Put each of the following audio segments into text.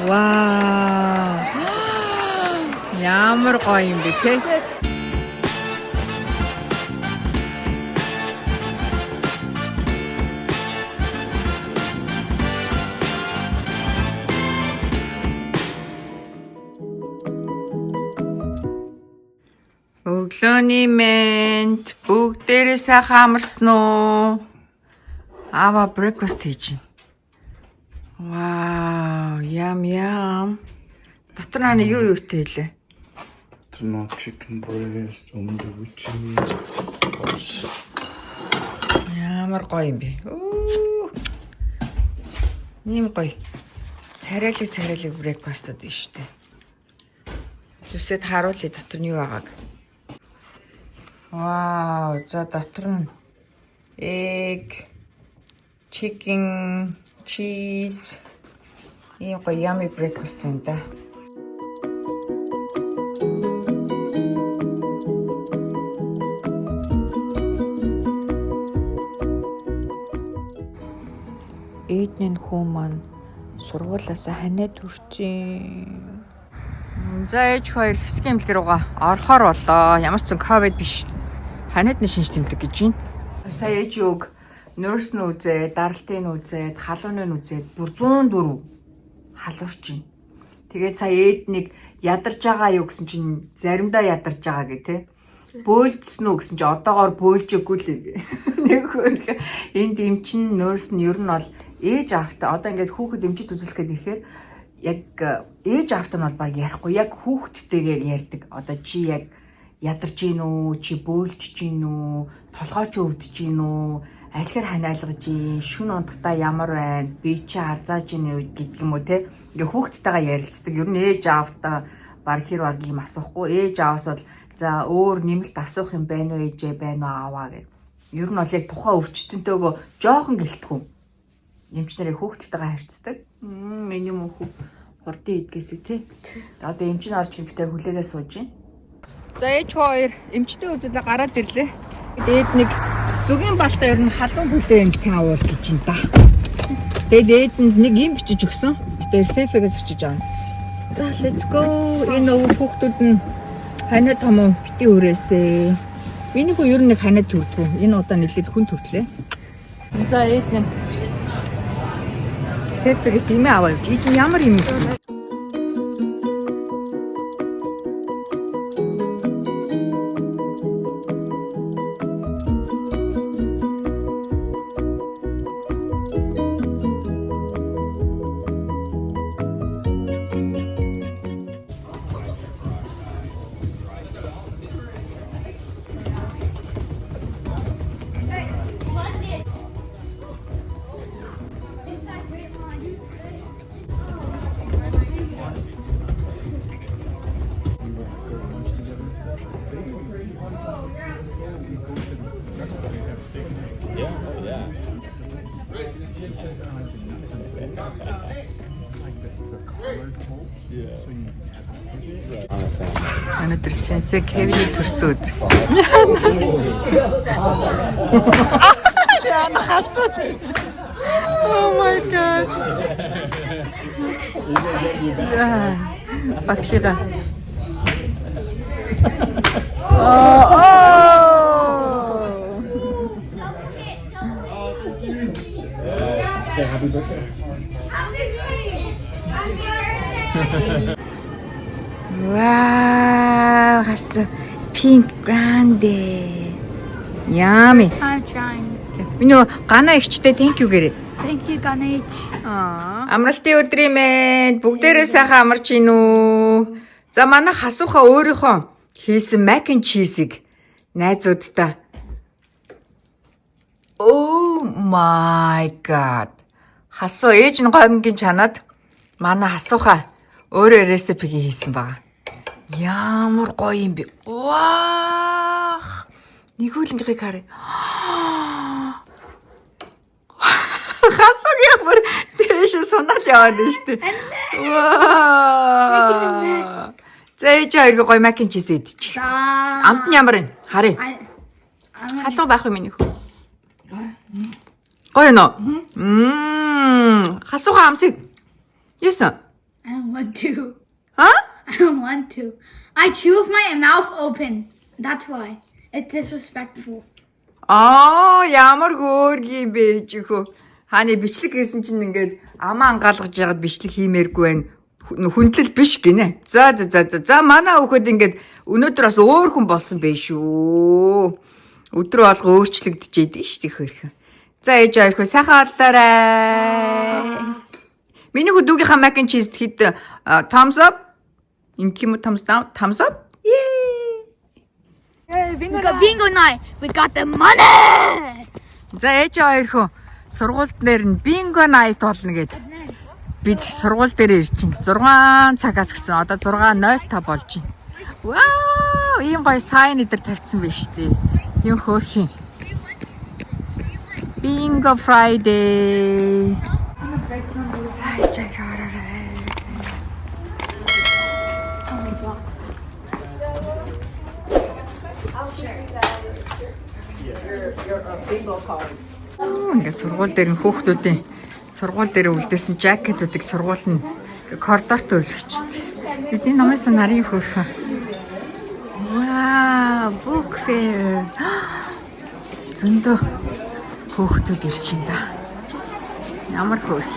Вау. Ямар гоё юм бэ те? Өглөөний мэнд бүгдээрээ сайхан амарсан уу? Ава breakfast хийж байна. Вау, ям. Дотор нь юу юутай хэлээ? Tuna chicken breast, with cheese. Ямар гоё юм бэ? Ийм гоё. Царайлаг breakfast-ууд байна шүү дээ. Зүсэд харуулъя дотор нь юу байгааг. Вау, за дотор нь egg, chicken, cheese. Ийм гоё yummy breakfast байна да. Эдний хүн маань сургуулаасаа ханаад хүрчээ. За ээж хоёр хэсгийн эмнэлгээр угаа орохоор болоо. Ямар ч зэн ковид биш. Ханаад нь шинж тэмдэг гэж байна. Сая ээж юг нөрс нь үзээд, даралтын нь үзээд, халууны нь үзээд бүр 104 халуурч байна. Тэгээд сая эднийг ядарч байгаа юу гэсэн чинь заримдаа ядарч байгаа гэ тэ. Бөөлжсөн үү гэсэн чинь одоогоор бөөлжөөгүй л нэг хөрх. Энд эмчин нөрс нь ер нь бол ээж аавтаа одоо ингээд хүүхэд эмчит үзүүлэхэд ирэхээр яг ээж аавтаа нь бол баг ярихгүй яг хүүхэдтэйгээр ярьдаг. Одоо чи яг ядарч гин үү, чи бөөлж гин үү, толгойч өвдөж гин үү, альхэр ханиалгаж гин, шүн унтахтаа ямар байна, би чи харзааж гин үү гэдэг юм уу те. Ингээ хүүхэдтэйгээ ярилцдаг. Ер нь ээж аавтаа баг хэр баг юм асуухгүй. Ээж аавс бол за өөр нэмэлт асуух юм байна уу ээжээ байна уу ааваа гэх. Ер нь бол яг тухайн өвчтөнтэйгөө жоохон гэлтгүү. Эмч нарыг хүүхдтэйгээ харьцдаг. Миний мөнхөө хурдан идгээсэй тий. Одоо эмч нь орж гэмтэй хүлээгээ сууж байна. За ээж хоёр эмчтэй үзэлээ гараад ирлээ. Дээд нэг зүгийн балтаа ер нь халуун бүлээ юм сайн уул гэж юм да. Тэгээд дээдэнд нэг юм бичиж өгсөн. Тэр сейфээс очиж байгаа. За let's go. Энэ хүүхдүүд нь ханаа том уу бити өрөөсэй. Миний хүү ер нь нэг ханаа төрдгөө. Энэ удаа нэлээд хүн төртлээ. За ээд нэг сейфээс имээ аваа явж. Энэ ямар юм бэ? Өнөөдөр сенсэ Кевиний төрсөн өдөр. Яна хасад. Oh my god. Багшига. Wow, has a pink grande. Yummy. I'm trying. You know, Gana ихчтэй thank you гэрээ. Thank you, Ganesh. Амралтын өдрийн мэнд бүгдээрээ сайхан амарч ийн үү. За манай хасуухаа өөрийнхөө хийсэн mac and cheese-ийг найзуудтай. Oh my god. Хасуу ээж нь гомгийн чанаад манай хасуухаа өөрөө ресипиг хийсэн байгаа. Ямар гоё юм бэ. Ваа! Нэгүүлэнгийг харъя. Хасаг ямар дэш сунаад яваад байна шүү дээ. Ваа! Зээж аяг гоё mac and cheese идчих. Амт нь ямар вэ? Харъя. Халуу байх юм минийх. Гоё нөө. Хасуухан амсыг. Яасан? I don't want to. Huh? I don't want to. I chew with my mouth open. That's why. It's disrespectful. Ямар хөөргий юм бэ чихөө. Хааны бичлэг хийсэн чинь ингээд амаа ангаалгаж яагаад бичлэг хиймээргүй байна. Хүндлэл биш гинэ. За манай хүүхэд ингээд өнөөдөр бас өөр хүн болсон бэ шүү. Өдөр болго өөрчлөгдөж идэв шүү дээ хөрхөн. За ээж аахгүй сайхан болоорой. Миний хөдөөгийнхаа mac and cheese хэд thumbs up? Инким thumbs down? Thumbs up? Yay! We got bingo night. We got the money. За ээж аахгүй сургуульд нэр нь bingo night болно гэд. Бид сургууль дээр ирж чинь 6 цагаас гисэн одоо 6:05 болж байна. Вау! Ийм гоё сайн идэр тавьсан байж тээ. Юм хөөрхин. Bingo Friday. Ингээ сургууль дээр нь хүүхдүүдийн сургууль дээр үлдээсэн жакетуудыг сургууль нь коридорт өлгөчтэй. Бидний намаас нарийн хөөрхөн. Вау, book fair. Зөндөө хүүхдүүд ирж байна да. Ямар хөөрх.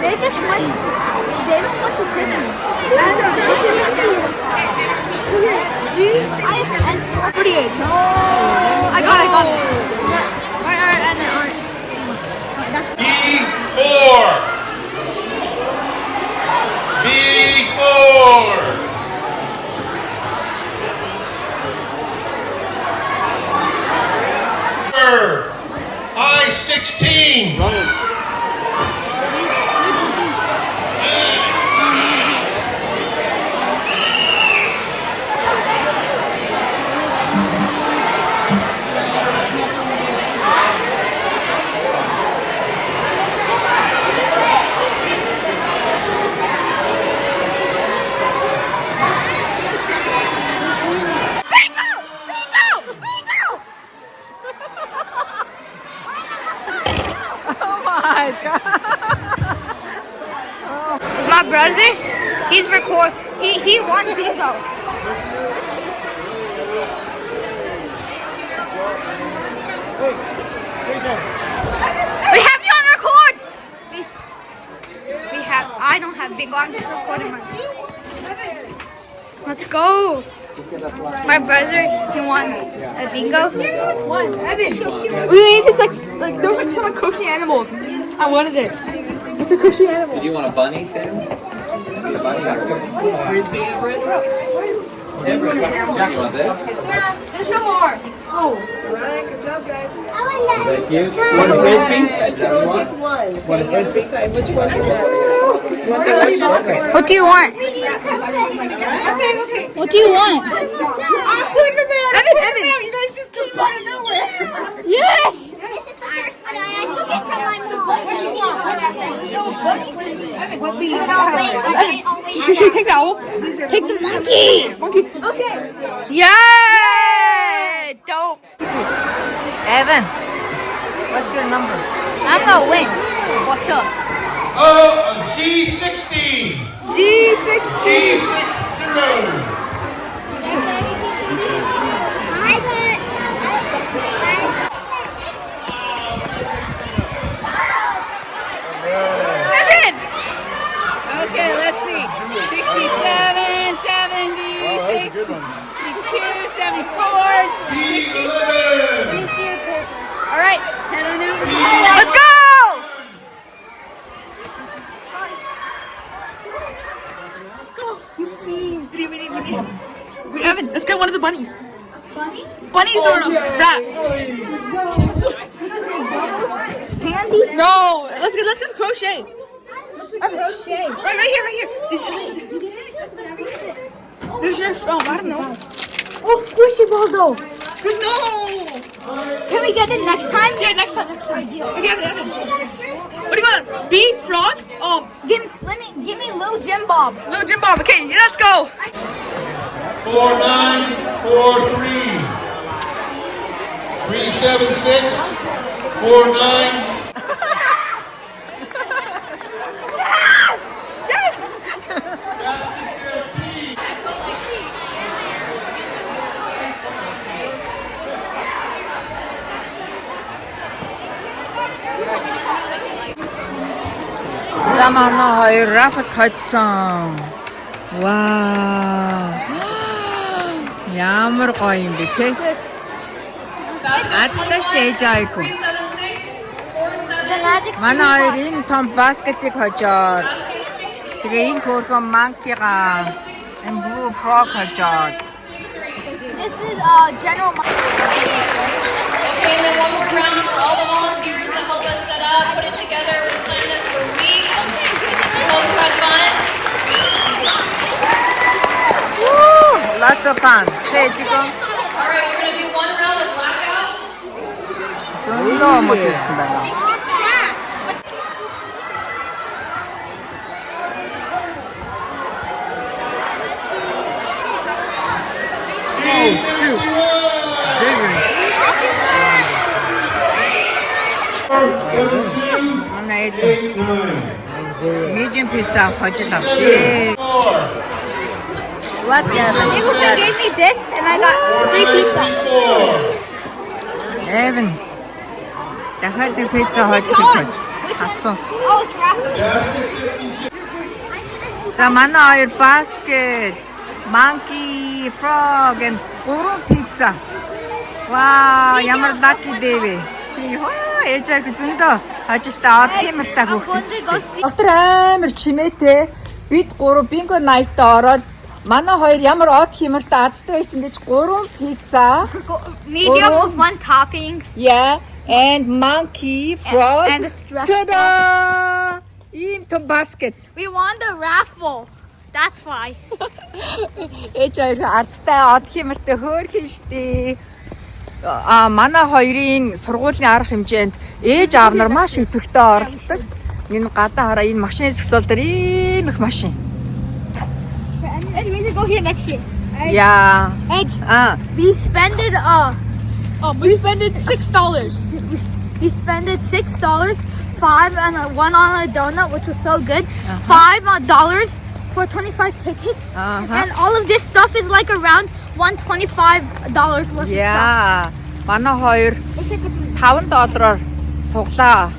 They just want. They don't want to fit in. I have 48. No. I got it. Alright, and then alright. B4. B4. I-16. My brother, he's he wants bingo. We have you on record. We have. I don't have bingo. I'm just recording my. Let's go. My brother, he won a bingo. We need to like those are some crochet animals. I wanted it. It's a crochet animal. Do you want a bunny, Sam? The bunny? That's good. Frisbee and bread? Yeah, bread. You want this? There's no more. Thank you. You want a frisbee? Is that what you want? One. Want a frisbee? Decide which one you want. Okay. What do you want? Okay. What do you want? I'm putting them in. Evan, you guys just came out of nowhere. Yes. This is the first one. I took it from my mom. What we Should we take that one? Take the monkey. Okay. Yeah. Dope. Evan, what's your number? I'm gonna win. What's up? Oh, G60. G60. G60. Okay, let's see. 67, 70, 62, 74. B11. All right, head on over. Let's go! Evan, let's get one of the bunnies. Bunnies or that? Candy? No. Let's get crochet. Crochet. Right here. There's your I don't know. Oh, squishy ball though. No. Can we get it next time? Yeah, next time. Okay, Evan. What do you want? B frog? Give me little Jim Bob. Little Jim Bob. Okay, yeah, let's go. 4943. 376. 49. За манай хоёр рафт хоцсон. Вау. Ямар гоё юм бэ те? Ацташ ээж айгүй. Манай хоёр энэ том баскетыг хожоод. Тэгээ энэ хөргөн манкига энэ blue frog хожоод. This is General. Okay, and then one more round for all the volunteers to help us set up, put it together. We planned this for weeks. We hope you had fun. Woo! Lots of fun. Hey, 지금 All right, we're going to do one round of blackout. 좀더 멋있습니다. 하나 애들 미디움 피자 허짓 없지. What the? They gave me this, and I got free pizza. Evan. дахиад нэг пицца хожих гэж асуу. Oh, it's wrapped. За манай хоёр basket, monkey, frog and 3 pizza. Вау, ямар lucky day вэ? Йоо, ээжээ зөндөө ажилтаа од хэмэртэй хөөхдөж. Дотор амар чимээтэй. Бид 3 bingo night-д ороод манай хоёр ямар од хэмэртэй азтай байсан гэж 3 pizza. Medium with one topping. Yeah, and monkey, frog. And a stress. Ta-da! Ийм том basket. We won the raffle. That's why. Ээж азтай од хэмэртэй хөөрхөн штий. Манай хоёрын сургуулийн арга хэмжээнд ээж аав нар маш идэвхтэй оролцдог. Энэ гадаа хараа энэ машины зөксөл дээр ийм их машин. And we need to go here next year. Яа. Edge. We spent $6. We spent $6, $5 and $1 on a donut, which was so good. $5 for 25 tickets, and all of this stuff is like around $125 worth Яа. Манай хоёр $5 суглаа.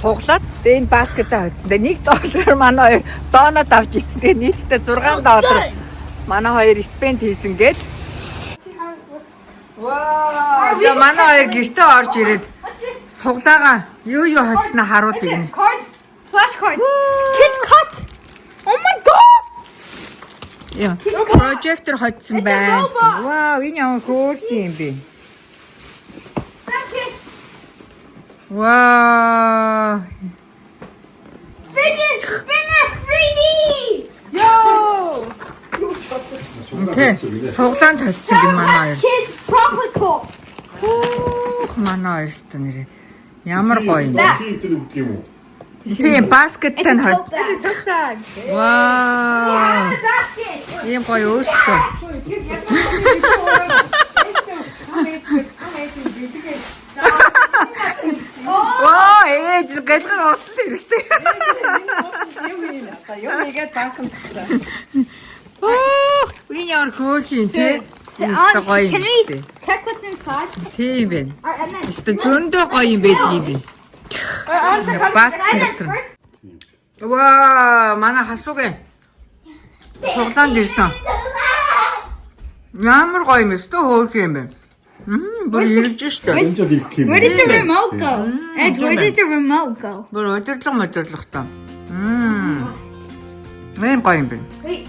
Суглаад энэ баскетаа хоцсон. Тэгээ $1 манай хоёр донот авч ицсэн. Тэгээ нийтдээ $6. Манай хоёр спенд хийсэн гээд. Вау! За манай хоёр гэртээ орж ирээд суглаагаа юу хоцсноо харуулъя гэнэ. Cards, flashcards, kids cut. Oh my god! Яа. Projector хоцсон байна. Вау, энэ ямар хөөрхөн юм бэ? Вау! Fidget spinner 3D. Тэ суглаанд хоцсон гин манай хоёр. Kids chocolate pop. Манай хоёр өстө нэрээ. Ямар гоё юм бэ? Тийм. Тийм баскеттай нь хот. Вау! Basket. Ийм гоё өстө. Вау, ээж гэлгэр утлаа хэрэгтэй. Энэ ямар хөөрхөн тий? Өстө гоё юм Can шүү we дээ. check what's inside? Тийм байна. And then Өстө зөндөө гоё юм байдаг юм бэ. Баскет. Ваа, манай хасуугийн суглаанд ирсэн. Ямар гоё юм өстө хөөрхөн юм бэ. Бүр ирж штэ. where did the remote go? Ed, where did the remote go? Бүр өдөрлөг та. Ийм гоё юм бэ. Wait,